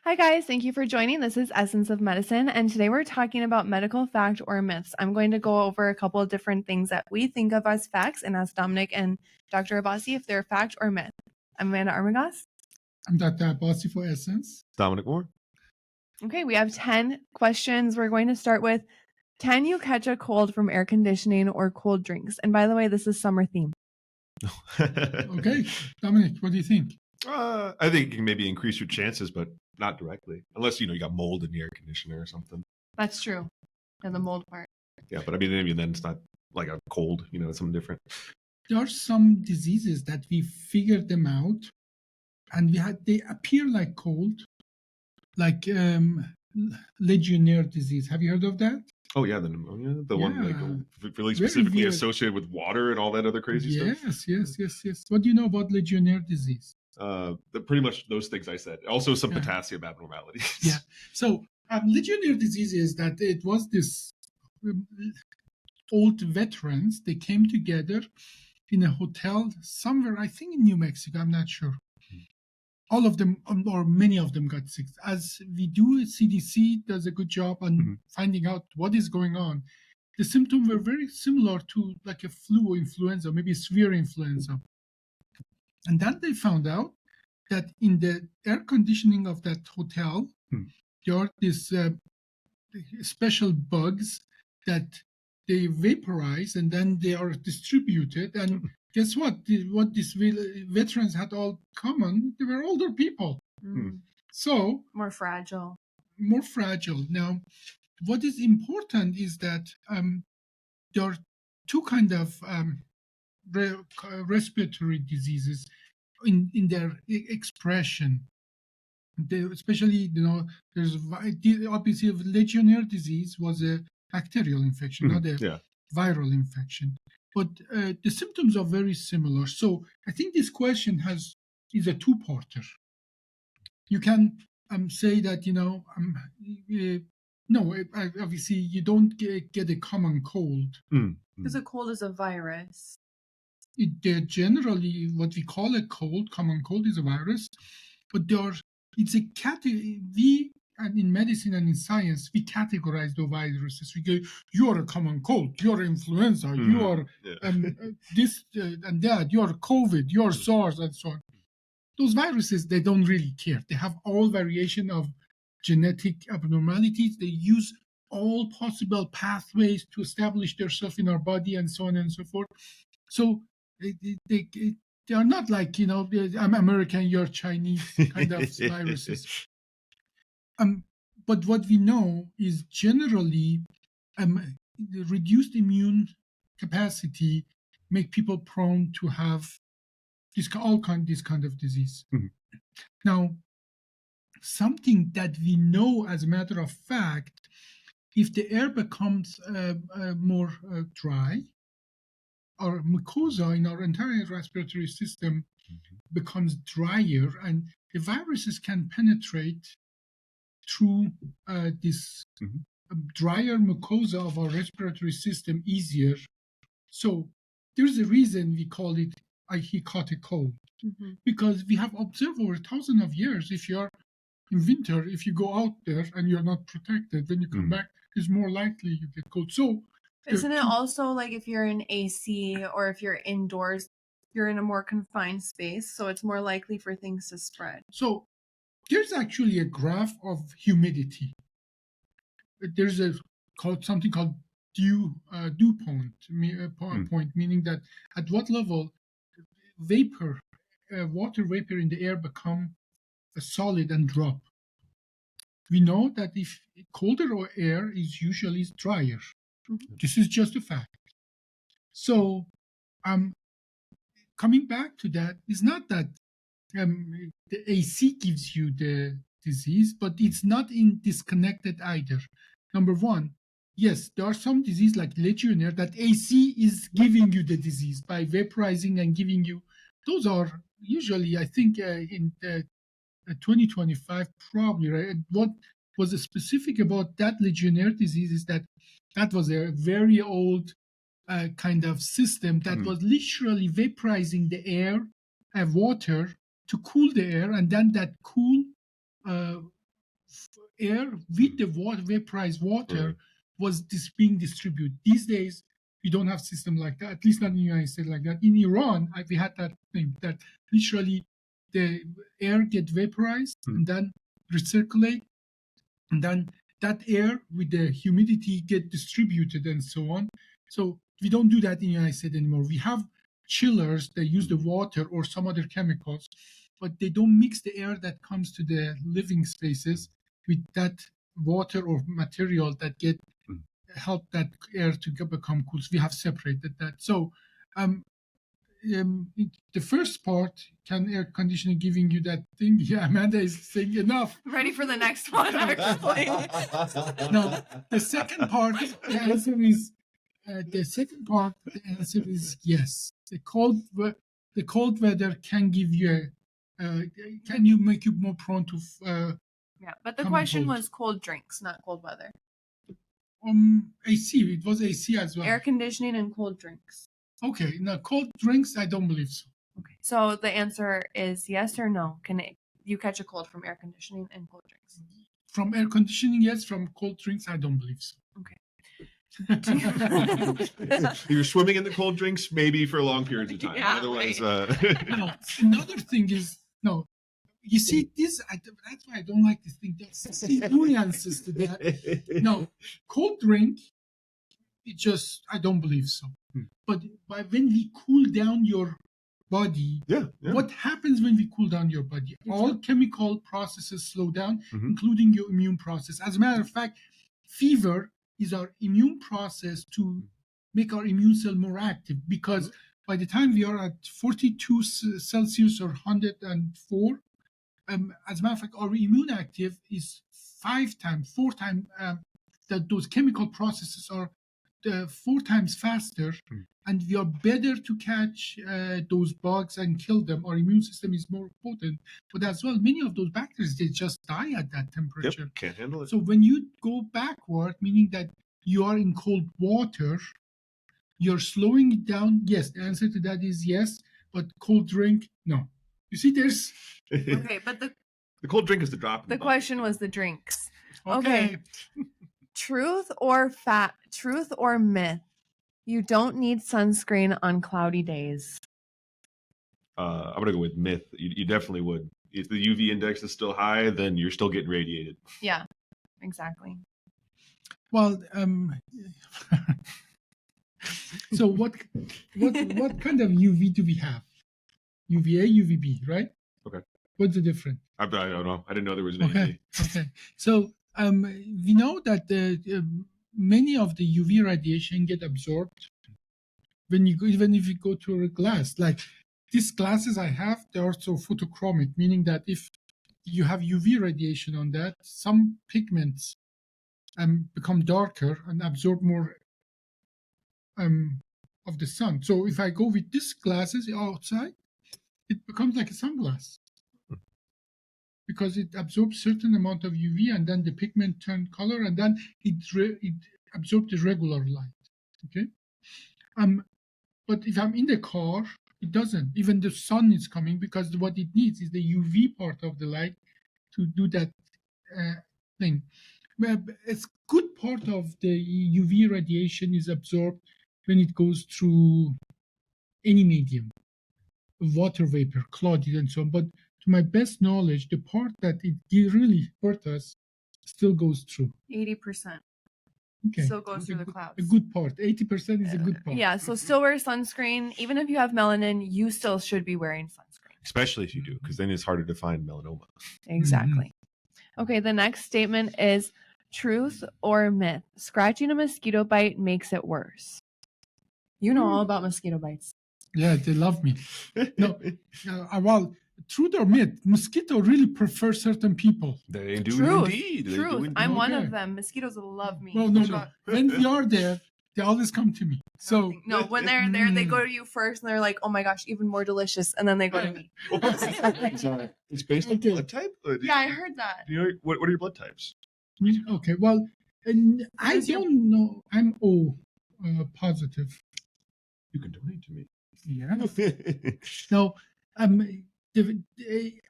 Hi, guys. Thank you for joining. This is Essence of Medicine, and today we're talking about medical fact or myths. I'm going to go over a couple of different things that we think of as facts and ask Dominic and Dr. Abbasi if they're fact or myth. I'm Amanda Armagas. I'm Dr. Abbasi for Essence. Dominic Moore. Okay, we have 10 questions. We're going to start with, can you catch a cold from air conditioning or cold drinks? And by the way, this is summer theme. Okay, Dominic, what do you think? I think you can maybe increase your chances, but not directly. Unless, you got mold in the air conditioner or something. That's true. And the mold part. Yeah, but I mean, maybe then it's not like a cold, it's something different. There are some diseases that we figured them out and they appear like cold, like Legionnaire disease. Have you heard of that? Oh, yeah, the pneumonia, the one like really Very specifically weird. associated with water and all that other crazy stuff. Yes. What do you know about Legionnaire disease? Pretty much those things I said. Also some potassium abnormalities. Yeah. So Legionnaire disease is that it was this old veterans. They came together in a hotel somewhere, I think in New Mexico. I'm not sure. All of them, or many of them, got sick. As we do, CDC does a good job on finding out what is going on. The symptoms were very similar to like a flu or influenza, maybe severe influenza. And then they found out that in the air conditioning of that hotel, there are these special bugs that they vaporize and then they are distributed. And guess what? What these veterans had all common, they were older people. So more fragile. Now, what is important is that there are two kinds of respiratory diseases in their expression. Especially, there's obviously Legionnaire disease was a bacterial infection, not a viral infection. But the symptoms are very similar. So I think this question is a two-parter. You can say that, no, obviously you don't get a common cold. Because a cold is a virus. Generally, what we call a cold, common cold, is a virus. But it's a category. And in medicine and in science, we categorize the viruses. We go, you are a common cold, you are influenza, you are this and that, you are COVID, you are SARS, and so on. Those viruses, they don't really care. They have all variation of genetic abnormalities. They use all possible pathways to establish themselves in our body and so on and so forth. So they are not like, I'm American, you're Chinese kind of viruses. But what we know is generally the reduced immune capacity make people prone to have this kind of disease. Now, something that we know as a matter of fact, if the air becomes more dry, our mucosa in our entire respiratory system becomes drier, and the viruses can penetrate through this drier mucosa of our respiratory system easier. So there's a reason we call it he caught a cold. Because we have observed over 1,000 of years, if you're in winter, if you go out there and you're not protected, when you come back, it's more likely you get cold. So isn't it also like if you're in AC or if you're indoors, you're in a more confined space, so it's more likely for things to spread? So there's actually a graph of humidity. There's something called dew point, meaning that at what level water vapor in the air become a solid and drop. We know that if colder air is usually drier. This is just a fact. So coming back to that, it's not that the AC gives you the disease, but it's not disconnected either. Number one, yes, there are some disease like Legionnaire that AC is giving you the disease by vaporizing and giving you. Those are usually, I think, in 2025, probably, right? What was specific about that Legionnaire disease is that was a very old kind of system that was literally vaporizing the air and water to cool the air, and then that cool air with the water, vaporized water was being distributed. These days, we don't have system like that, at least not in the United States like that. In Iran, we had that thing that literally the air get vaporized and then recirculate, and then that air with the humidity get distributed and so on. So we don't do that in the United States anymore. We have chillers that use the water or some other chemicals, but they don't mix the air that comes to the living spaces with that water or material that get help that air to become cool. So we have separated that. So the first part, can air conditioning giving you that thing? Yeah, Amanda is saying enough. I'm ready for the next one, actually. No, the second part, the answer is yes. The cold weather can give you can you make you more prone to Yeah, but the common question cold. was cold drinks, not cold weather. AC. It was AC as well. Air conditioning and cold drinks. Okay, now cold drinks, I don't believe so. Okay, so the answer is yes or no. Can you catch a cold from air conditioning and cold drinks? From air conditioning, yes. From cold drinks, I don't believe so. Okay. You're swimming in the cold drinks, maybe for long periods of time. Yeah, Otherwise, No, another thing is no. You see, that's why I don't like this thing. There's nuances to that. No, cold drink. I don't believe so. But when we cool down your body, what happens when we cool down your body? All chemical processes slow down, including your immune process. As a matter of fact, fever is our immune process to make our immune cell more active, because by the time we are at 42 Celsius or 104, as a matter of fact, our immune active is 4 times, that those chemical processes are 4 times faster, and we are better to catch those bugs and kill them. Our immune system is more potent, but as well, many of those bacteria, they just die at that temperature. Yep, can't handle it. So when you go backward, meaning that you are in cold water, you're slowing it down. Yes, the answer to that is yes, but cold drink, no. You see, there's Okay, but the cold drink is the drop. In the question was the drinks. okay. Truth or myth? You don't need sunscreen on cloudy days. I'm gonna go with myth. You definitely would. If the UV index is still high, then you're still getting radiated. Yeah, exactly. Well, so what kind of UV do we have? UVA, UVB, right? Okay. What's the difference? I don't know. I didn't know there was an Okay. Okay. So we know that many of the UV radiation get absorbed even if you go to a glass. Like these glasses I have, they're also photochromic, meaning that if you have UV radiation on that, some pigments become darker and absorb more of the sun. So if I go with these glasses outside, it becomes like a sunglass because it absorbs certain amount of UV, and then the pigment turn color, and then it absorbs the regular light. Okay. But if I'm in the car, it doesn't. Even the sun is coming, because what it needs is the UV part of the light to do that thing. It's good part of the UV radiation is absorbed when it goes through any medium, water vapor, cloudy, and so on. But to my best knowledge, the part that it really hurt us still goes through. 80%. Okay. Still goes through the clouds. A good part. 80% is a good part. Yeah, so still wear sunscreen. Even if you have melanin, you still should be wearing sunscreen. Especially if you do, because then it's harder to find melanoma. Exactly. Okay, the next statement is truth or myth. Scratching a mosquito bite makes it worse. You know all about mosquito bites. Yeah, they love me. No, well, truth or myth, mosquito really prefer certain people. They do Truth. indeed. They Truth. do indeed. I'm one Okay. of them. Mosquitoes love me. Well, no. When we are there, they always come to me. So No, when they're there, they go to you first, and they're like, "Oh my gosh, even more delicious," and then they go to me. It's based on blood type? Yeah, I heard that. Do you know what are your blood types? okay, well, I don't know. I'm O positive. You can donate to me. Yeah. No,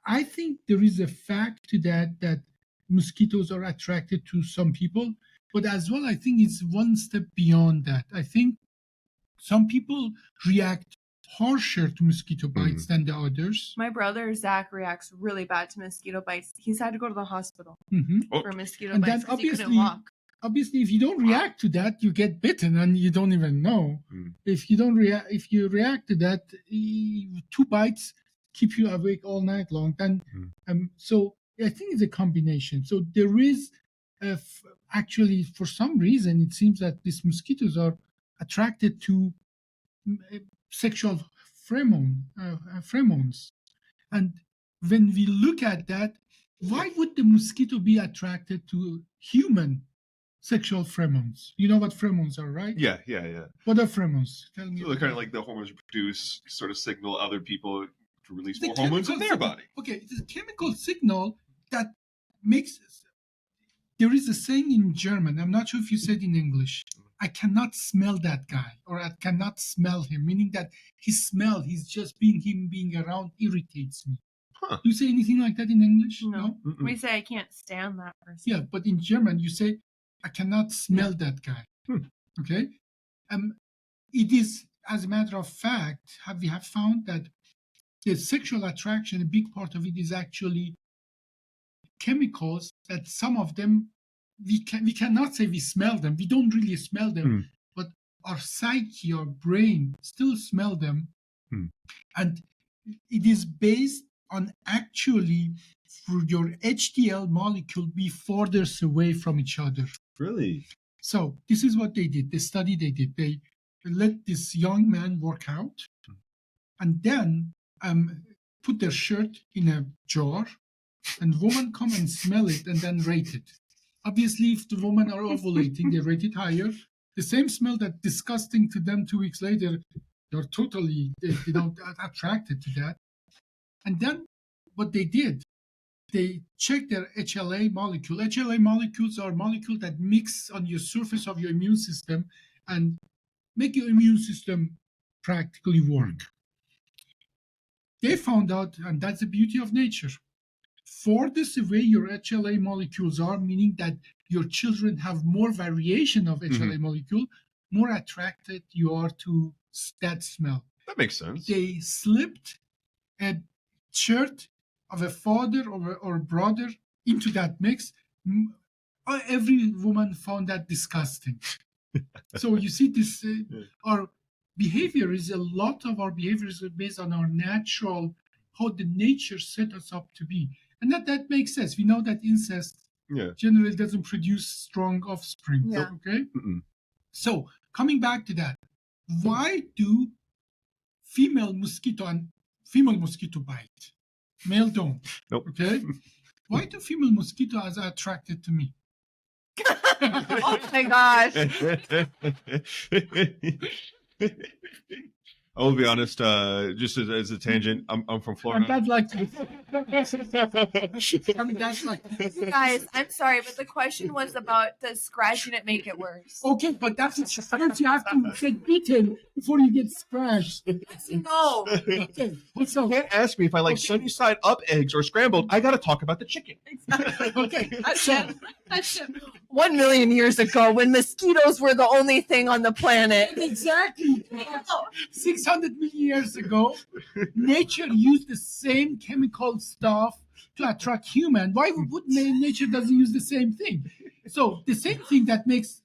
I think there is a fact to that mosquitoes are attracted to some people, but as well, I think it's one step beyond that. I think some people react harsher to mosquito bites than the others. My brother Zach reacts really bad to mosquito bites. He's had to go to the hospital for mosquito And bites then because he couldn't walk. Obviously, if you don't react to that, you get bitten and you don't even know. If you don't react, if you react to that, 2 bites keep you awake all night long. Then, so I think it's a combination. So there is, actually, for some reason, it seems that these mosquitoes are attracted to sexual pheromones. And when we look at that, why would the mosquito be attracted to human sexual pheromones? You know what pheromones are, right? Yeah. What are pheromones? Tell me. So they're kind of like the hormones you produce, sort of signal other people to release The more hormones in chemical their signal- body. Okay, it's a chemical signal that makes. There is a saying in German, I'm not sure if you said in English, I cannot smell that guy, or I cannot smell him, meaning that his smell, he's just being around irritates me. Huh. You say anything like that in English? No. We say I can't stand that person. Yeah, but in German you say I cannot smell that guy. Okay? It is, as a matter of fact, we have found that the sexual attraction, a big part of it is actually chemicals that some of them we cannot say we smell them. We don't really smell them, but our psyche, our brain still smell them. And it is based on actually for your HDL molecule be furthest away from each other. Really? So this is what they did. The study they did. They let this young man work out and then put their shirt in a jar and women come and smell it and then rate it. Obviously, if the women are ovulating, they rate it higher. The same smell that's disgusting to them 2 weeks later, they're totally attracted to that. And then what they did, they checked their HLA molecule. HLA molecules are molecules that mix on your surface of your immune system and make your immune system practically work. They found out, and that's the beauty of nature, furthest away your HLA molecules are, meaning that your children have more variation of HLA molecule, more attracted you are to that smell. That makes sense. They slipped a shirt of a father or a brother into that mix. Every woman found that disgusting. So you see this, our behavior is, a lot of our behavior is based on our natural, how the nature set us up to be. And that makes sense. We know that incest generally doesn't produce strong offspring. Yeah. Okay? So coming back to that, why do female mosquito bite? Male don't. Nope. Okay? Why do female mosquitoes are attracted to me? Oh my gosh. I will be honest, just as a tangent, I'm from Florida. And that's like, Guys, I'm sorry, but the question was about does scratching it make it worse? okay, but that's first you have to get beaten before you get scratched. No. Okay, so You can't ask me if I like sunny side up eggs or scrambled. I got to talk about the chicken. okay, That's 1 million years ago when mosquitoes were the only thing on the planet. exactly. 600 million years ago, nature used the same chemical stuff to attract human. Why would nature doesn't use the same thing? So the same thing that makes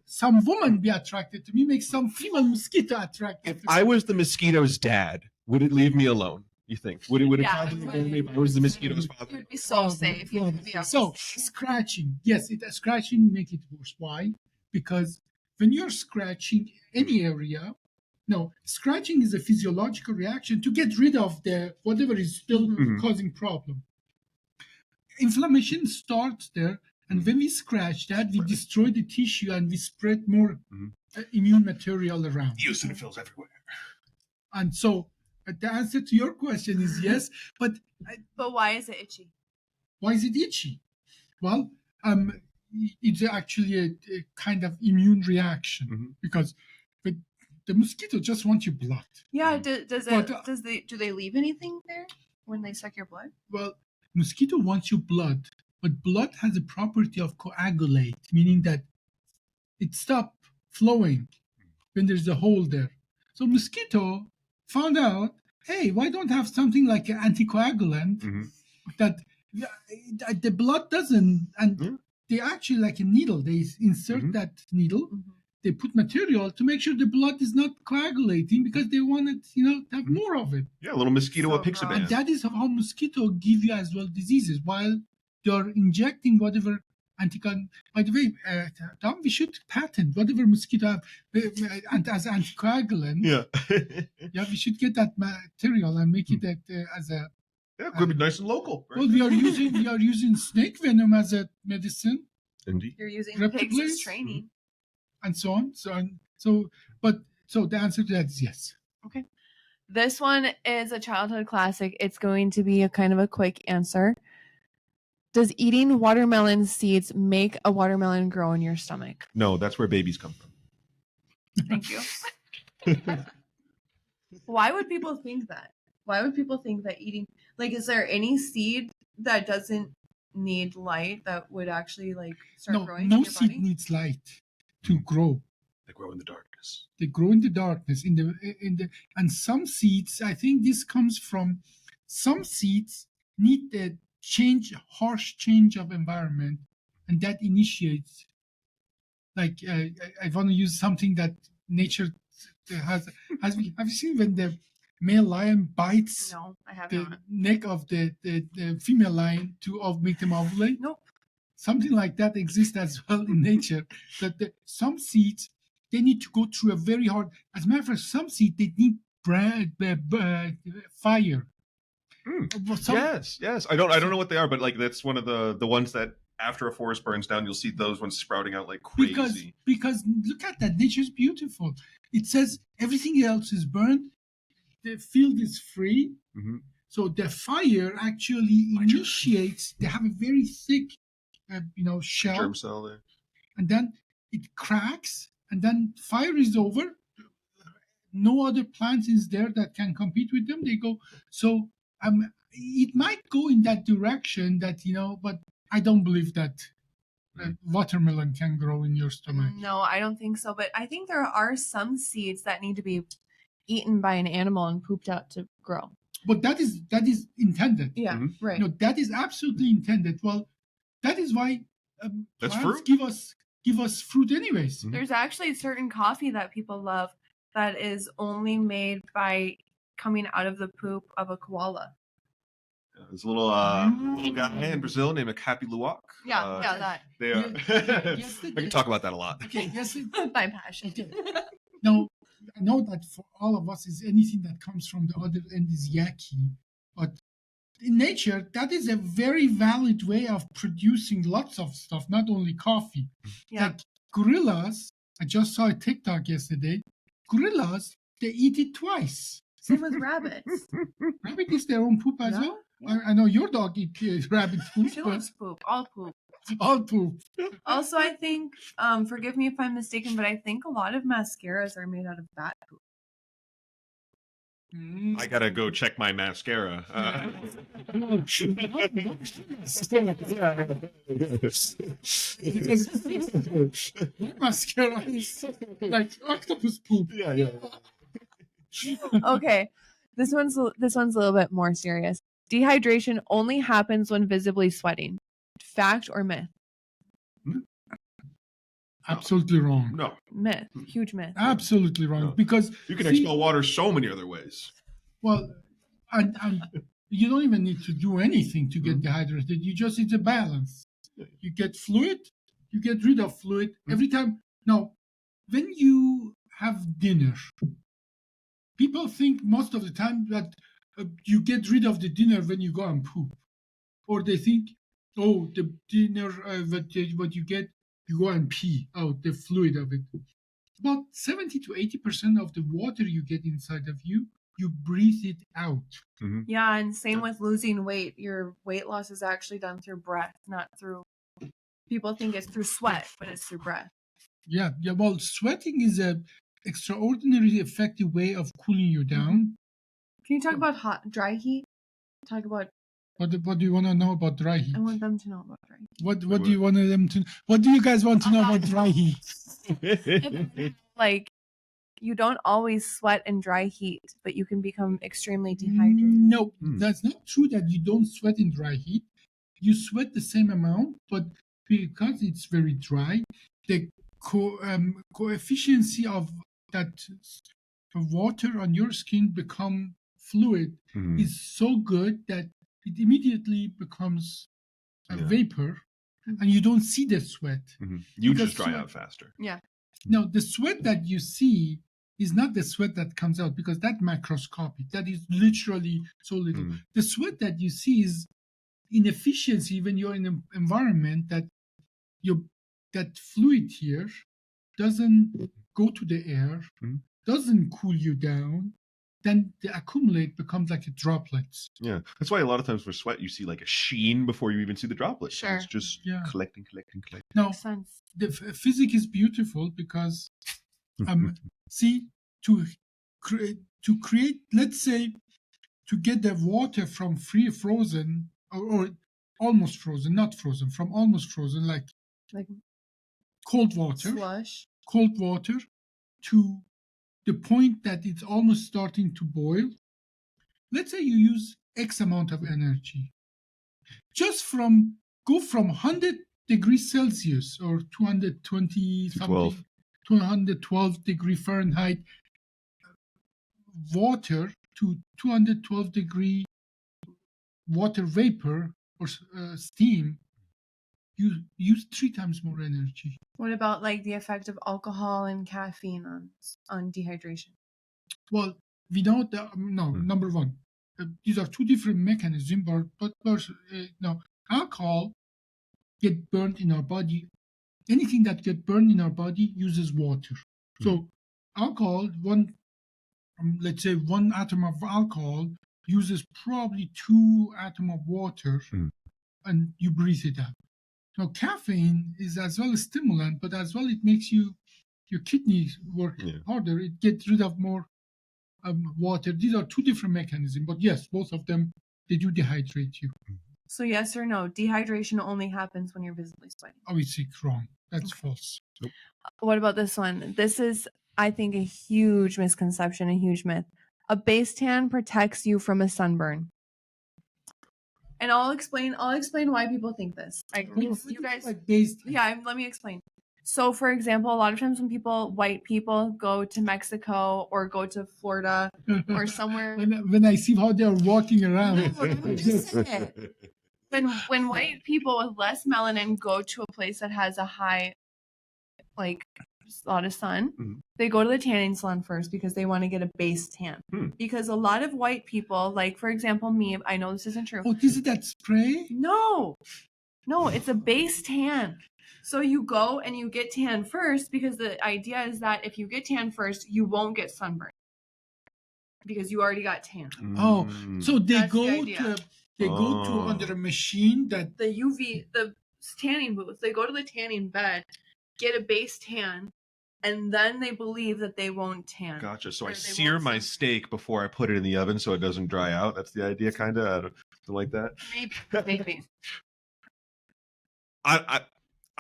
some woman be attracted to me makes some female mosquito attracted If to me. I was the mosquito's dad, would it leave me alone? You think? Would it Yeah. probably leave me if I was the mosquito's father? You'd be so safe. You'd be So scratching, yes, scratching make it worse. Why? Because when you're scratching any area, no, scratching is a physiological reaction to get rid of the whatever is still causing problem. Inflammation starts there, and when we scratch that, we destroy the tissue and we spread more immune material around. Eosinophils everywhere. And so the answer to your question is yes, but But why is it itchy? why is it itchy? Well, it's actually a kind of immune reaction because the mosquito just wants your blood. Yeah, do they leave anything there when they suck your blood? Well, mosquito wants your blood But blood has a property of coagulate, meaning that it stops flowing when there's a hole there. So mosquito found out, hey, why don't I have something like an anticoagulant that the blood doesn't, and they actually like a needle. They insert that needle. They put material to make sure the blood is not coagulating because they wanted, to have more of it. Yeah, a little mosquito So apixaban. And that is how mosquito give you as well diseases while you're injecting whatever anticoagulant. By the way, Tom, we should patent whatever mosquito have as anticoagulant. Yeah. We should get that material and make it as a. Yeah, could be nice and local. Right? Well, we are using snake venom as a medicine. Indeed. You're using Replicate. pigs as training. And so on. So the answer to that is yes. Okay. This one is a childhood classic. It's going to be a kind of a quick answer. Does eating watermelon seeds make a watermelon grow in your stomach? No, that's where babies come from. Thank you. Why would people think that? Why would people think that eating, like, is there any seed that doesn't need light that would actually start growing? No in your seed body? needs light to grow. They grow in the darkness. They grow in the darkness. And some seeds, I think this comes from some seeds need the harsh change of environment, and that initiates. Like I want to use something that nature has. Have you seen when the male lion bites No, I have the not. neck of the female lion to make them ovulate? Nope. Something like that exists as well in nature. That some seeds, they need to go through a very hard. As a matter of fact, some seeds they need fire. Yes. I don't know what they are, but that's one of the ones that after a forest burns down, you'll see those ones sprouting out like crazy. Because look at that, nature's beautiful. It says everything else is burned, the field is free. So the fire actually initiates. They have a very thick, shell, Germ cell there. and then it cracks, and then fire is over. No other plants is there that can compete with them. They go. So it might go in that direction. But I don't believe that watermelon can grow in your stomach. No, I don't think so. But I think there are some seeds that need to be eaten by an animal and pooped out to grow. But that is intended. Yeah, right. No, that is absolutely intended. Well, that is why That's plants fruit. give us fruit anyways. There's actually certain coffee that people love that is only made by coming out of the poop of a koala. There's a little guy in Brazil named Happy Luwak. That. They are. I can talk about that a lot. Okay, yes. My passion. Okay. Now, I know that for all of us, is anything that comes from the other end is yucky, but in nature, that is a very valid way of producing lots of stuff, not only coffee. Yeah. Like gorillas, I just saw a TikTok yesterday. Gorillas, they eat it twice. Same with rabbits. Rabbit is their own poop as Yeah. well. I know your dog eats rabbit poop, She but loves poop. All poop. all poop. Also, I think, forgive me if I'm mistaken, but I think a lot of mascaras are made out of bat poop. I gotta go check my mascara. Mascara is like octopus poop. Yeah. Okay, this one's a little bit more serious. Dehydration only happens when visibly sweating. Fact or myth? Absolutely wrong. No, Myth. Huge myth. Absolutely wrong. No. Because you can expel water so many other ways. Well, and you don't even need to do anything to get dehydrated. It's a balance. You get fluid, you get rid of fluid every time. Now, when you have dinner, people think most of the time that you get rid of the dinner when you go and poop, or they think, oh, the dinner what you get, you go and pee out the fluid of it. About 70 to 80% of the water you get inside of you breathe it out. Yeah, and same with losing weight. Your weight loss is actually done through breath, not through. People think it's through sweat, but it's through breath. Yeah. Well, sweating is a extraordinarily effective way of cooling you down. Can you talk about dry heat? Talk about What do you want to know about dry heat? I want them to know about dry heat. What do you want them to? What do you guys want to know about dry heat? Like, you don't always sweat in dry heat, but you can become extremely dehydrated. No, that's not true that you don't sweat in dry heat. You sweat the same amount, but because it's very dry, the coefficient of that water on your skin become fluid is so good that it immediately becomes a vapor, and you don't see the sweat. You just dry out faster. Yeah. Now, the sweat that you see is not the sweat that comes out, because that macroscopic, that is literally so little. The sweat that you see is inefficiency when you're in an environment that that fluid here doesn't go to the air, doesn't cool you down, then the accumulate becomes like a droplets. Yeah, that's why a lot of times for sweat you see like a sheen before you even see the droplets. Sure. It's just collecting. Now, Makes sense. the physics is beautiful because, see, to create, let's say, to get the water from frozen or almost frozen, not frozen, from almost frozen, like cold water, cold water, to the point that it's almost starting to boil. Let's say you use X amount of energy. Just go from 100 degrees Celsius or 220 something, 212 degree Fahrenheit water to 212 degree water vapor or steam, you use 3 times more energy. What about like the effect of alcohol and caffeine on dehydration? Well, we know that number one, these are two different mechanisms, but no, alcohol get burned in our body. Anything that get burned in our body uses water. So alcohol, let's say 1 atom of alcohol uses probably 2 atoms of water, and you breathe it out. Now, caffeine is as well a stimulant, but as well it makes your kidneys work harder. It gets rid of more water. These are 2 different mechanisms, but yes, both of them, they do dehydrate you. So yes or no, dehydration only happens when you're visibly sweating. Obviously wrong. That's false. Nope. What about this one? This is, I think, a huge misconception, a huge myth. A base tan protects you from a sunburn. And I'll explain why people think this. You guys, like base tan. let me explain. So, for example, a lot of times when white people go to Mexico or go to Florida or somewhere, when I see how they are walking around, when white people with less melanin go to a place that has a high, like, a lot of sun, they go to the tanning salon first because they want to get a base tan. Because a lot of white people, like for example me, I know this isn't true. Oh, is it that spray? No, it's a base tan. So you go and you get tan first because the idea is that if you get tan first, you won't get sunburned because you already got tan. Oh, so they That's go the to under a machine that the tanning booth. They go to the tanning bed, get a base tan, and then they believe that they won't tan. Gotcha. So I sear my steak before I put it in the oven so it doesn't dry out. That's the idea, kind of, something like that. Maybe.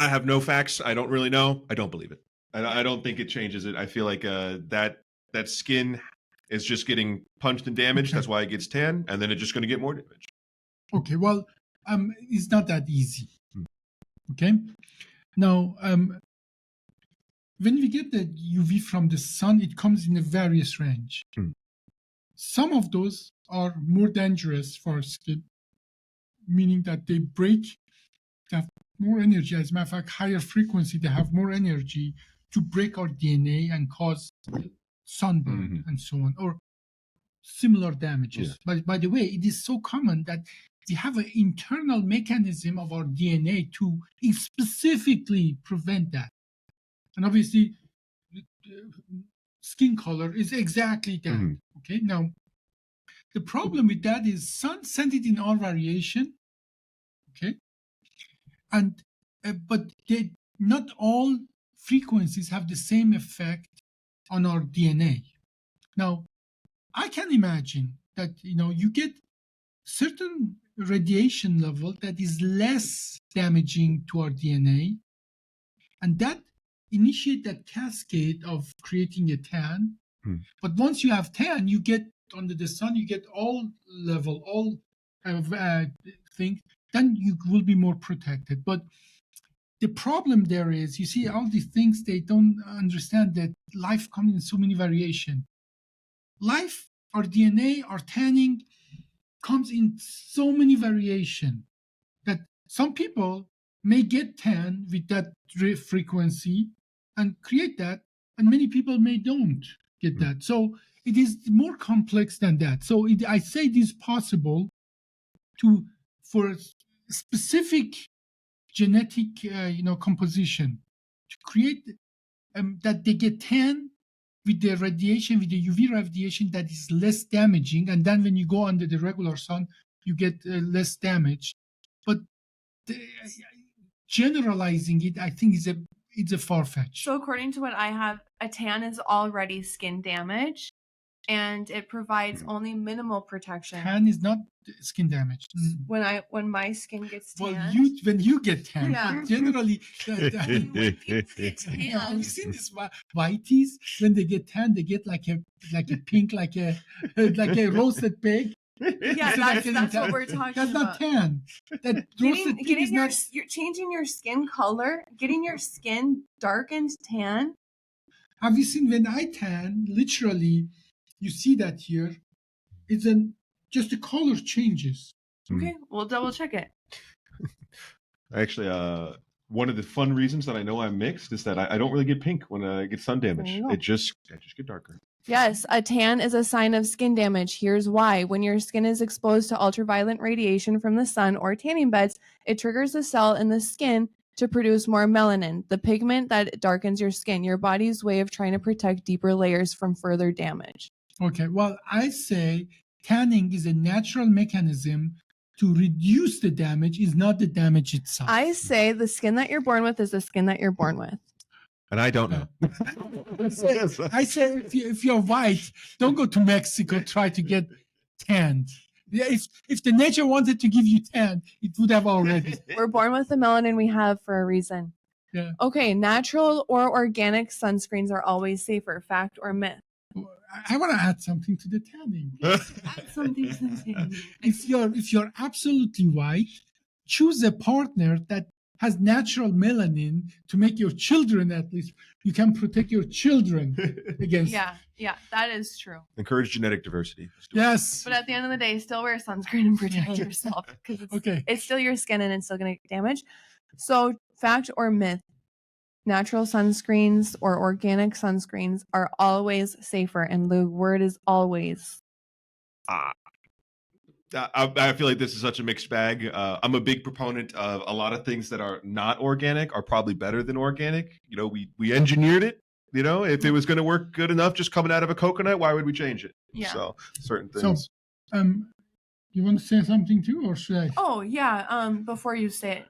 I have no facts. I don't really know. I don't believe it. I don't think it changes it. I feel like that skin is just getting punched and damaged. That's why it gets tan, and then it's just going to get more damaged. Okay, well, it's not that easy. Okay, now when we get the UV from the sun, it comes in a various range. Some of those are more dangerous for our skin, meaning that they have more energy. As a matter of fact, higher frequency, they have more energy to break our DNA and cause sunburn and so on, or similar damages. But by the way, it is so common that we have an internal mechanism of our DNA to specifically prevent that. And obviously, skin color is exactly that. Okay, now the problem with that is sun sent it in all variation. Okay, and but not all frequencies have the same effect on our DNA. Now, I can imagine that you get certain radiation level that is less damaging to our DNA, and that initiate that cascade of creating a tan. But once you have tan, you get under the sun, you get all level, all of things, then you will be more protected. But the problem there is, you see, all these things, they don't understand that life comes in so many variation. Life, our DNA, our tanning comes in so many variation that some people may get tan with that frequency and create that, and many people may don't get that. So it is more complex than that. So I say it is possible for a specific genetic composition to create that they get tan with the radiation, with the UV radiation that is less damaging, and then when you go under the regular sun, you get less damage. But generalizing it, I think, it's a far-fetched. So according to what I have, a tan is already skin damage, and it provides only minimal protection. Tan is not skin damage. When my skin gets tan. Well, when you get tan, Yeah. but generally, I've seen these whiteys when they get tan, they get like a pink, like a roasted pig. Yeah, that's what we're talking That's about. not tan. That roasted pig is not. You're changing your skin color, getting your skin darkened tan. Have you seen when I tan? Literally, you see that here. It's just the color changes. Okay, we'll double check it. Actually, one of the fun reasons that I know I'm mixed is that I don't really get pink when I get sun damage. I just get darker. Yes, a tan is a sign of skin damage. Here's why. When your skin is exposed to ultraviolet radiation from the sun or tanning beds, it triggers a cell in the skin to produce more melanin, the pigment that darkens your skin, your body's way of trying to protect deeper layers from further damage. Okay, well, I say tanning is a natural mechanism to reduce the damage, is not the damage itself. I say the skin that you're born with is the skin that you're born with. And I don't know. I say if you're white, don't go to Mexico, try to get tanned. If the nature wanted to give you tan, it would have already. We're born with the melanin we have for a reason. Yeah. Okay, natural or organic sunscreens are always safer. Fact or myth? I want to add something to the tanning. Add something to the tanning. If you're absolutely white, choose a partner that has natural melanin to make your children, at least you can protect your children against. Yeah, that is true. Encourage genetic diversity. Yes. But at the end of the day, still wear sunscreen and protect yourself, because it's still your skin and it's still going to get damaged. So, fact or myth? Natural sunscreens or organic sunscreens are always safer, and the word is always. I feel like this is such a mixed bag. I'm a big proponent of a lot of things that are not organic are probably better than organic. You know, we engineered it. You know, if it was going to work good enough just coming out of a coconut, why would we change it? Yeah. So certain things. So, you want to say something too, or should I? Oh yeah. Before you start,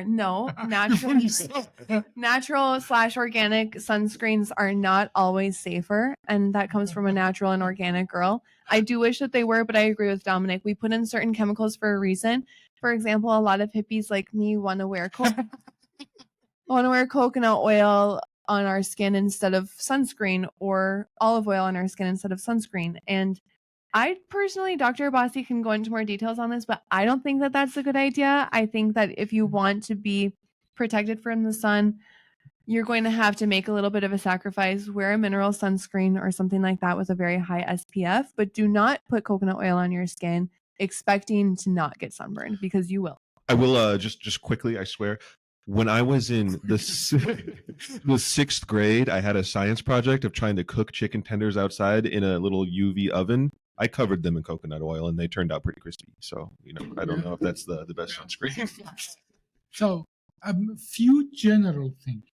no, natural/organic sunscreens are not always safer, and that comes from a natural and organic girl. I do wish that they were, but I agree with Dominic. We put in certain chemicals for a reason. For example, a lot of hippies like me want to wear coconut oil on our skin instead of sunscreen, or olive oil on our skin instead of sunscreen. And I personally, Dr. Abbasi can go into more details on this, but I don't think that that's a good idea. I think that if you want to be protected from the sun, you're going to have to make a little bit of a sacrifice. Wear a mineral sunscreen or something like that with a very high SPF, but do not put coconut oil on your skin expecting to not get sunburned, because you will. I will just quickly, I swear. When I was in the 6th grade, I had a science project of trying to cook chicken tenders outside in a little UV oven. I covered them in coconut oil, and they turned out pretty crispy. So, you know, I don't know if that's the best sunscreen. So, a few general things.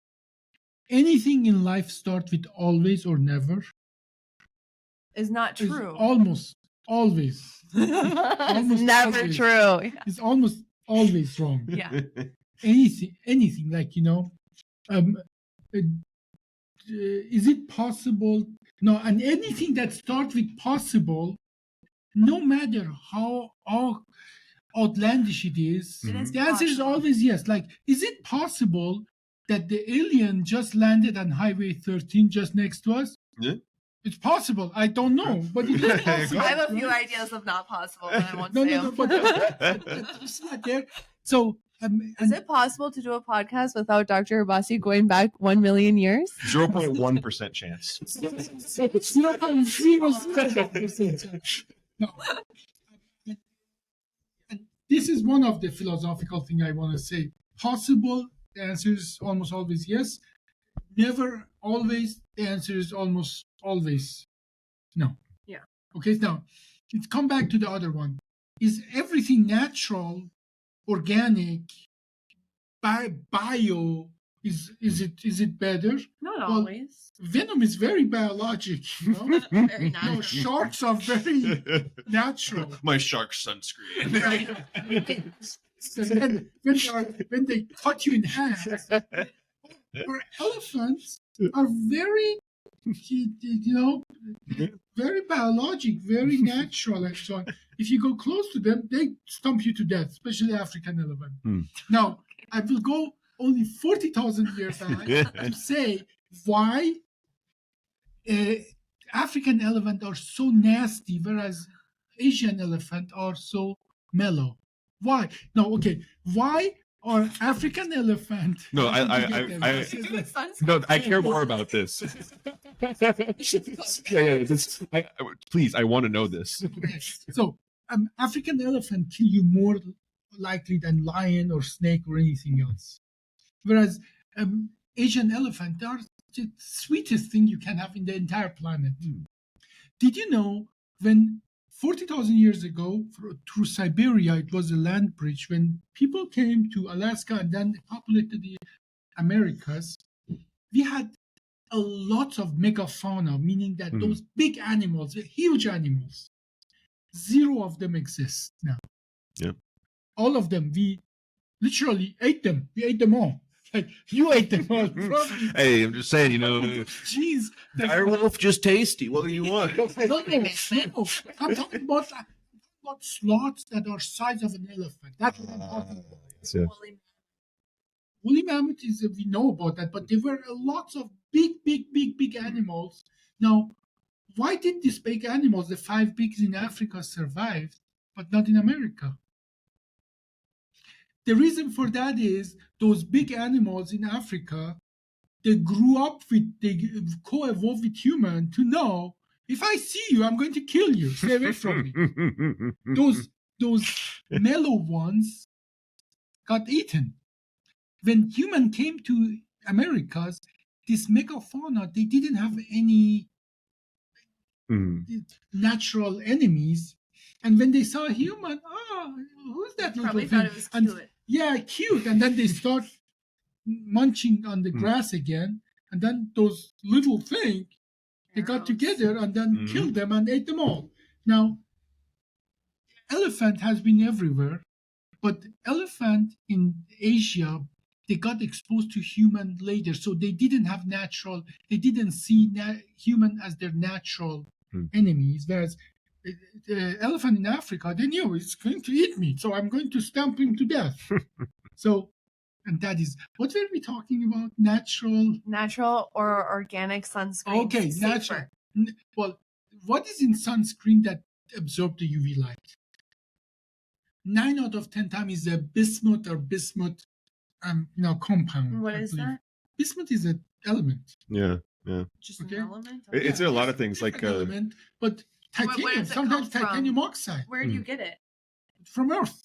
Anything in life starts with always or never. Is not true. It's almost always. It's never always true. It's almost always wrong. Yeah. Anything like, you know, is it possible? No, and anything that starts with possible no matter how outlandish it is, It is the answer is possible. always yes. Like, is it possible that the alien just landed on Highway 13 just next to us? Yeah. It's possible. I don't know, but it is possible. I have a few right? ideas of not possible, but I won't No, say no, no, them. but it's not there. So, Is it possible to do a podcast without Dr. Abbasi going back 1 million years? 0.1% chance. 0.0%. No. And this is one of the philosophical thing I want to say. Possible, the answer is almost always yes. Never, always, the answer is almost always no. Yeah. Okay, now, let's come back to the other one. Is everything natural, organic, bio, is it better? Not Well, always. Venom is very biologic, you know? Very No, natural. sharks are very natural. My shark sunscreen. Right. And when they cut you in half, or elephants are very, very biologic, very natural, and so on. If you go close to them, they stomp you to death, especially African elephant. Now, I will go only 40,000 years back to say why African elephant are so nasty, whereas Asian elephant are so mellow. Why? No, okay. Why are African elephant? No, I care more about this. Please, I want to know this. So, African elephant kill you more likely than lion or snake or anything else. Whereas Asian elephant are the sweetest thing you can have in the entire planet. Did you know when 40,000 years ago through Siberia, it was a land bridge, when people came to Alaska and then populated the Americas, we had a lot of megafauna, meaning that those big animals, huge animals, zero of them exist now. Yeah. All of them, we literally ate them. We ate them all. Like, you ate them all. Hey, I'm just saying, Jeez. direwolf just tasty. What do you want? No. I'm talking about sloths that are size of an elephant. That's what I'm talking about. Woolly mammoth is, we know about that, but there were lots of big animals. Now, why did these big animals, the 5 bigs in Africa, survive, but not in America? The reason for that is those big animals in Africa, they grew up they co-evolved with human to know, if I see you, I'm going to kill you. Stay away from me. Those mellow ones got eaten. When human came to Americas, this megafauna, they didn't have any natural enemies. And when they saw a human, who's that little Probably thing? thought it was cute. Yeah, cute. And then they start munching on the grass again. And then those little things, they got together and then killed them and ate them all. Now, elephant has been everywhere, but elephant in Asia, they got exposed to human later. So they didn't see human as their natural enemies. Whereas the elephant in Africa, they knew it's going to eat me, so I'm going to stamp him to death. And that is, what were we talking about? Natural or organic sunscreen. Okay, natural. Well, what is in sunscreen that absorb the UV light? 9 out of 10 times is a bismuth compound. What is that? Bismuth is an element. Yeah. Just an element? It's in a lot of things like element, but titanium, sometimes titanium oxide. Where do you get it? From Earth.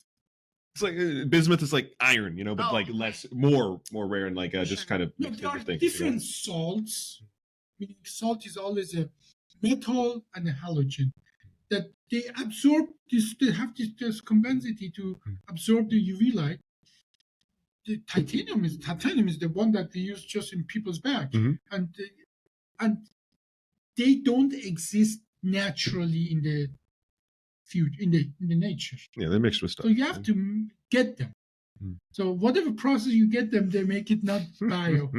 It's like bismuth is like iron, but more rare and just kind of there are different salts. Meaning salt is always a metal and a halogen that they absorb this. They have this compensity to absorb the UV light. The titanium is the one that they use just in people's back, and they don't exist naturally in the nature. Yeah, they're mixed with stuff. So you have to get them. So whatever process you get them, they make it not bio.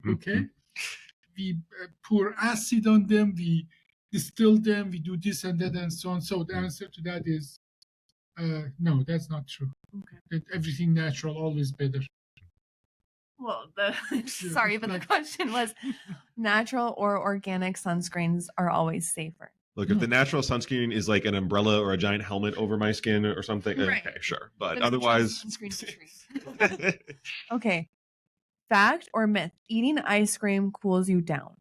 Okay, we pour acid on them. We distill them, we do this and that and so on. So the answer to that is no, that's not true. Okay. That everything natural always better. Well, sorry, but the question was natural or organic sunscreens are always safer. Look, if the natural sunscreen is like an umbrella or a giant helmet over my skin or something, Right. okay, sure. But Then otherwise, sunscreen's a treat. Okay. Fact or myth? Eating ice cream cools you down.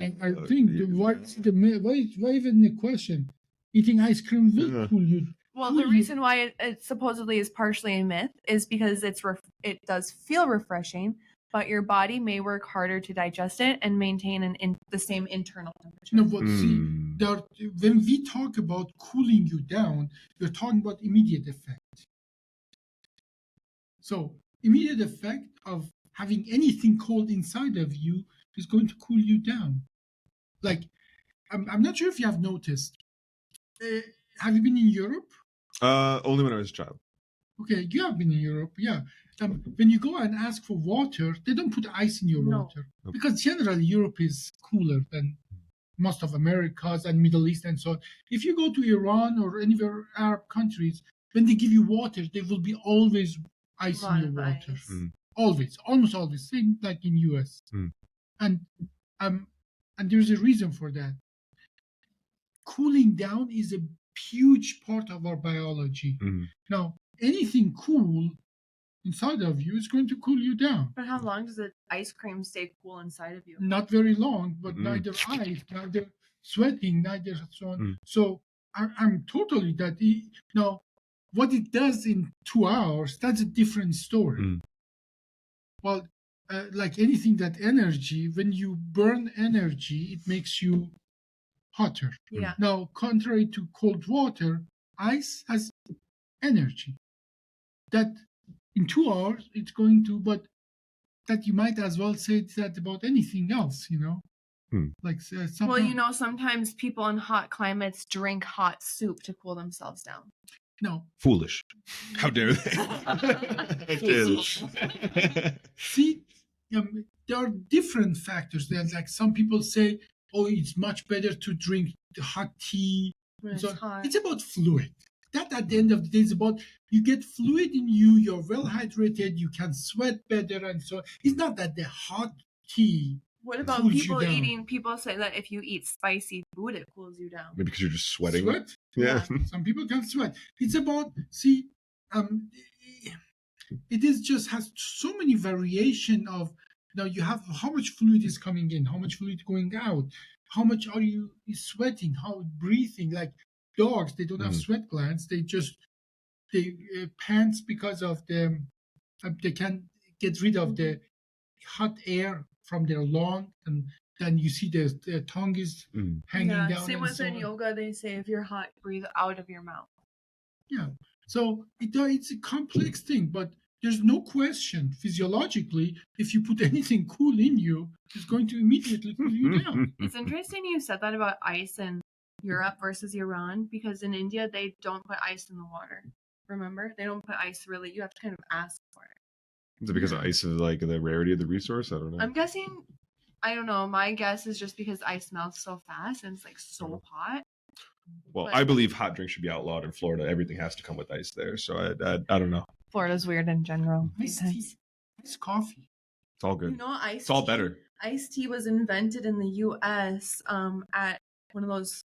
I think why even the question? Eating ice cream will cool you. Well, the reason why it supposedly is partially a myth is because it does feel refreshing, but your body may work harder to digest it and maintain the same internal temperature. No, but see, when we talk about cooling you down, we're talking about immediate effect. So, immediate effect of having anything cold inside of you is going to cool you down. Like, I'm not sure if you have noticed. Have you been in Europe? only when I was a child. Okay, you have been in Europe, yeah. When you go and ask for water, they don't put ice in your water. Because generally Europe is cooler than most of Americas and Middle East and so on. If you go to Iran or anywhere Arab countries, when they give you water, there will be always ice in your water. Always, almost always, same like in US. And there's a reason for that. Cooling down is a huge part of our biology. Now, anything cool inside of you is going to cool you down. But how long does the ice cream stay cool inside of you? Not very long, but neither ice, neither sweating, neither so on. So I'm totally that. Now, what it does in 2 hours, that's a different story. Well, like anything that energy, when you burn energy, it makes you hotter. Yeah. Now, contrary to cold water, ice has energy. That in 2 hours it's going to, but that you might as well say that about anything else, you know. Like well, you know, sometimes people in hot climates drink hot soup to cool themselves down. No. Foolish. How dare they? How dare they? See, there are different factors. There's like some people say, oh, it's much better to drink hot tea. It's about fluid. That at the end of the day is about you get fluid in you, you're well hydrated, you can sweat better and so on. It's not that the hot tea. What about people say that if you eat spicy food, it cools you down? Maybe because you're just sweating. Sweat? Yeah. Some people can sweat. It's about, it is just has so many variation of, now you have how much fluid is coming in, how much fluid going out, how much are you sweating, how breathing, like dogs, they don't have sweat glands, they pants because of the, they can get rid of the hot air from their lung, and then you see their tongue is hanging down. Same with in yoga, they say if you're hot, breathe out of your mouth. Yeah, so it's a complex thing, but there's no question physiologically, if you put anything cool in you, it's going to immediately cool you down. It's interesting you said that about ice in Europe versus Iran, because in India, they don't put ice in the water. Remember? They don't put ice really. You have to kind of ask for it. Is it because ice is like the rarity of the resource? I don't know. I'm guessing, I don't know. My guess is just because ice melts so fast and it's like so hot. Well, I believe hot drinks should be outlawed in Florida. Everything has to come with ice there. So I don't know. Florida's weird in general. Iced tea, iced coffee. It's all good. You know, it's all better. Iced tea was invented in the U.S. At one of those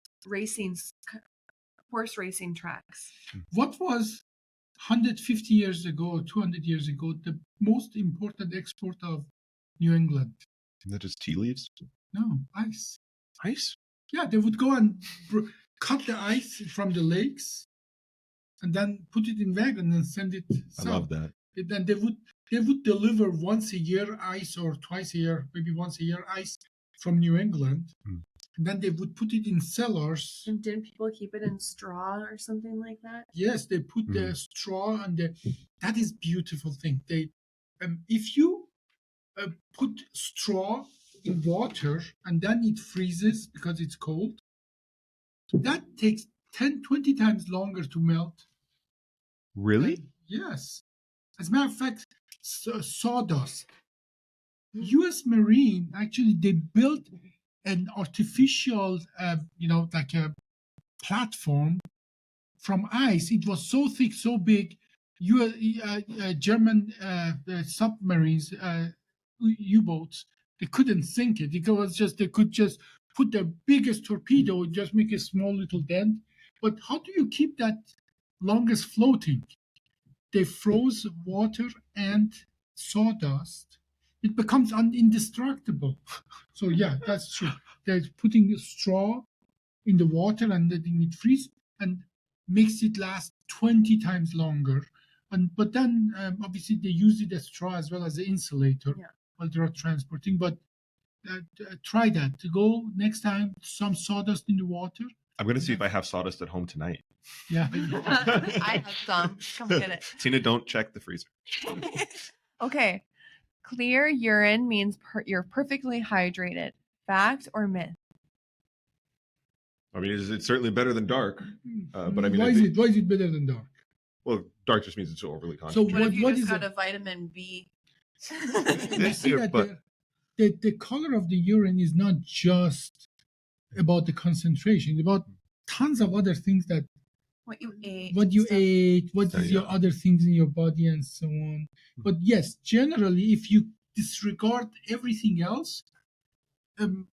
horse racing tracks. What was 150 years ago or 200 years ago the most important export of New England? Isn't that just tea leaves? No, ice. Ice? Yeah, they would go and cut the ice from the lakes and then put it in wagon and send it south. I love that. And then they would deliver once a year ice, or twice a year, maybe once a year ice from New England. And then they would put it in cellars. And didn't people keep it in straw or something like that? Yes, they put the straw and that is beautiful thing. They, if you put straw in water and then it freezes because it's cold, that takes 10-20 times longer to melt. Really? Yes. As a matter of fact, sawdust. U.S. Marine, actually, they built an artificial, like a platform from ice. It was so thick, so big. German submarines, U-boats, they couldn't sink it. It was just they could just put their biggest torpedo and just make a small little dent. But how do you keep that longest floating? They froze water and sawdust. It becomes indestructible. So yeah, that's true. They're putting straw in the water and letting it freeze and makes it last 20 times longer. But then obviously they use it as straw as well as an insulator while they're transporting. But try that. To go next time, some sawdust in the water. I'm going to see if I have sawdust at home tonight. Yeah. I have some. Come get it. Tina, don't check the freezer. Okay. Clear urine means you're perfectly hydrated. Fact or myth? I mean, it's certainly better than dark. But I mean, why is it better than dark? Well, dark just means it's overly What concentrated. if you what just is got it? a vitamin B? You see that But- the color of the urine is not just about the concentration, it's about tons of other things that What you ate. what you stuff. ate, what is your Yeah. other things in your body, and so on. But yes, generally, if you disregard everything else, then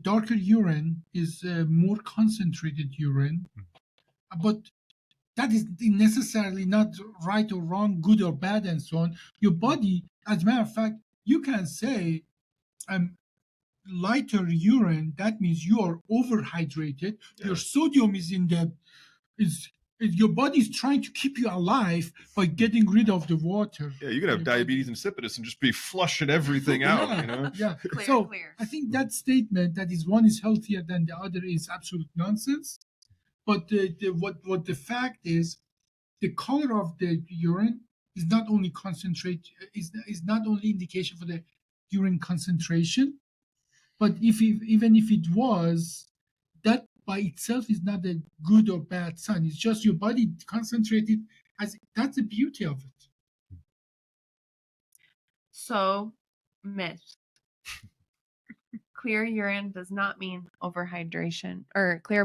darker urine is more concentrated urine. But that is necessarily not right or wrong, good or bad, and so on. Your body, as a matter of fact, you can say lighter urine, that means you are overhydrated. Your sodium is your body is trying to keep you alive by getting rid of the water. Yeah, you could have diabetes insipidus and just be flushing everything out, Yeah, you know? yeah. Clear, So clear. I think that statement that is one is healthier than the other is absolute nonsense. But what the fact is, the color of the urine is not only is not only indication for the urine concentration, but even if it was, that by itself is not a good or bad sign. It's just your body concentrated that's the beauty of it. So, myth. Clear urine does not mean overhydration, or clear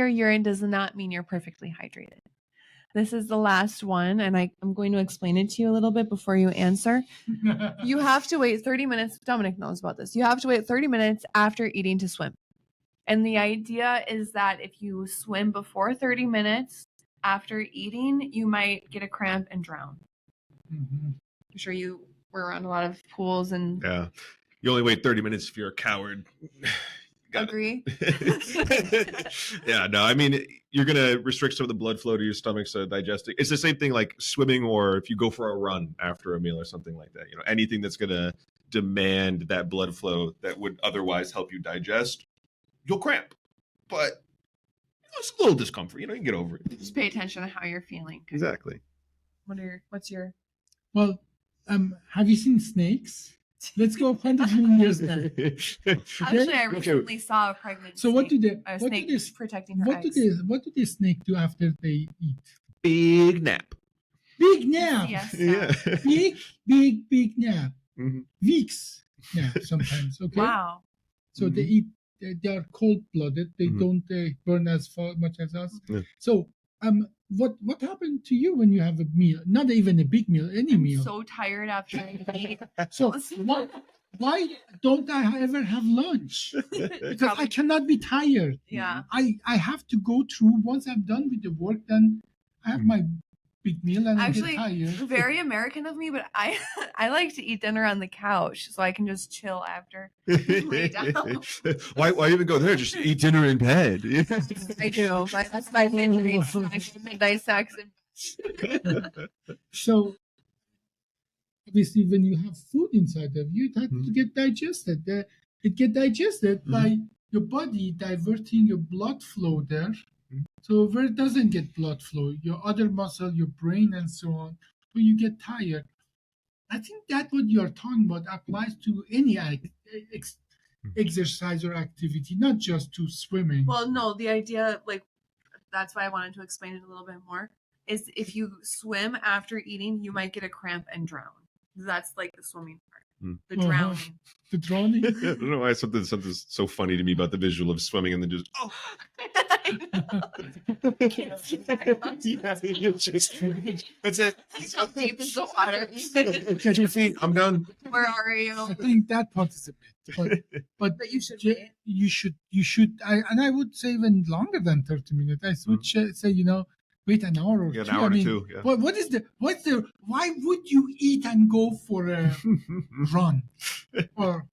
urine does not mean you're perfectly hydrated. This is the last one, and I'm going to explain it to you a little bit before you answer. You have to wait 30 minutes. Dominic knows about this. You have to wait 30 minutes after eating to swim. And the idea is that if you swim before 30 minutes after eating, you might get a cramp and drown. Mhm. I'm sure you were around a lot of pools and Yeah. You only wait 30 minutes if you're a coward. Got it. agree. Yeah, no, I mean, you're going to restrict some of the blood flow to your stomach so digesting. It's the same thing like swimming, or if you go for a run after a meal or something like that. You know, anything that's going to demand that blood flow that would otherwise help you digest, you'll cramp. But it's a little discomfort. You know, you can get over it. Just pay attention to how you're feeling. Exactly. What's your Well, have you seen snakes? Let's go 100 million years back. Actually, I recently saw a pregnant So what do snake. they A what do snake they protecting her what do eggs. the snake do after they eat? Big nap. Big nap. Yes. Yeah. Big nap. Mhm. Weeks nap sometimes. Okay. Wow. So they eat. They are cold-blooded. They Mhm. don't burn as much as us. Yeah. So what happened to you when you have a meal? Not even a big meal, any I'm meal. so tired after I eat. So why don't I ever have lunch? Because I cannot be tired. Yeah. I have to go through, once I'm done with the work, then I have my big meal and Actually, I get tired. very American of me, but I like to eat dinner on the couch so I can just chill after. Lay down. Why even go there? Just eat dinner in bed. I do. That's my midnight snacks. So obviously when you have food inside of you, it has to get digested. It get digested by your body diverting your blood flow there. So where it doesn't get blood flow, your other muscle, your brain, and so on, so you get tired. I think that what you are talking about applies to any exercise or activity, not just to swimming. Well, no, the idea, like, that's why I wanted to explain it a little bit more, is if you swim after eating, you might get a cramp and drown. That's like the swimming part. The drowning. The drowning. I don't know why something's so funny to me about the visual of swimming and then just Can't see that. that's it. How deep is the water? Catch your feet. I'm done. Where are you? I think that part is a bit, but But you should ju- wait. you should. I would say even longer than 30 minutes. I would say wait an hour or Yeah, an two. hour I mean, or two. Yeah. what's the why would you eat and go for a run or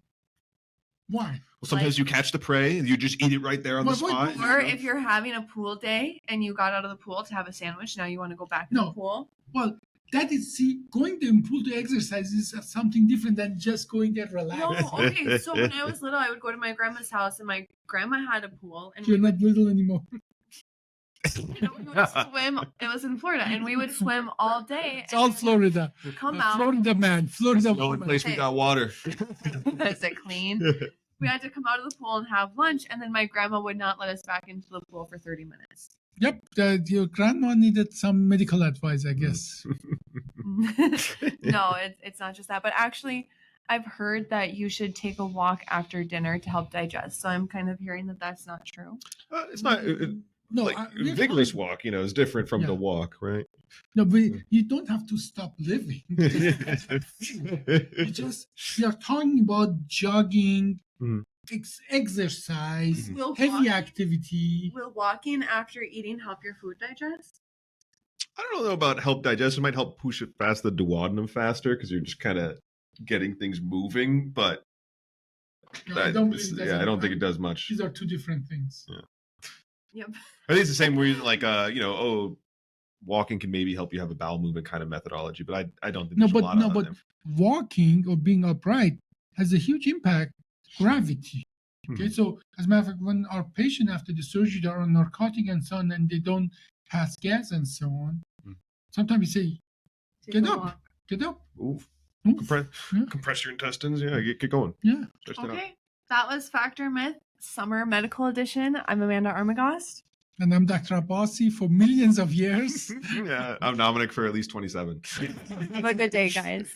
why? Well, sometimes you catch the prey and you just eat it right there on the spot. Or if you're having a pool day and you got out of the pool to have a sandwich, now you want to go back to the pool. Well, that is going to the pool to exercise is something different than just going there relax. No, okay. So when I was little, I would go to my grandma's house, and my grandma had a pool, and You're not little anymore. we would swim. It was in Florida, and we would swim all day. It's all Florida. Come out. Florida man. Florida The only woman. place we got water. Is it clean? We had to come out of the pool and have lunch, and then my grandma would not let us back into the pool for 30 minutes. Yep, your grandma needed some medical advice, I guess. No, it's not just that. But actually, I've heard that you should take a walk after dinner to help digest. So I'm kind of hearing that that's not true. It's not No, like vigorous walk. Is different from the Yeah. walk, right? No, but you don't have to stop living. You're talking about jogging, exercise, Will heavy walking- activity. Will walking after eating help your food digest? I don't know about help digest. It might help push it past the duodenum faster because you're just kind of getting things moving. But No, I don't believe I don't think it does much. These are two different things. Yeah. Yep. I think it's the same reason, like, walking can maybe help you have a bowel movement kind of methodology, but I don't think there's a lot of but them. walking or being upright has a huge impact. Gravity. Okay, so as a matter of fact, when our patient after the surgery they're on narcotic and so on, and they don't pass gas and so on, sometimes we say, Take get a up, walk. get up. Oof. Oof. Compress your intestines. Yeah, get going. Yeah. Stretch it out. Okay, that was Fact or Myth Summer Medical Edition. I'm Amanda Armagost. And I'm Dr. Abbasi for millions of years. Yeah, I'm Dominic for at least 27. Have a good day, guys.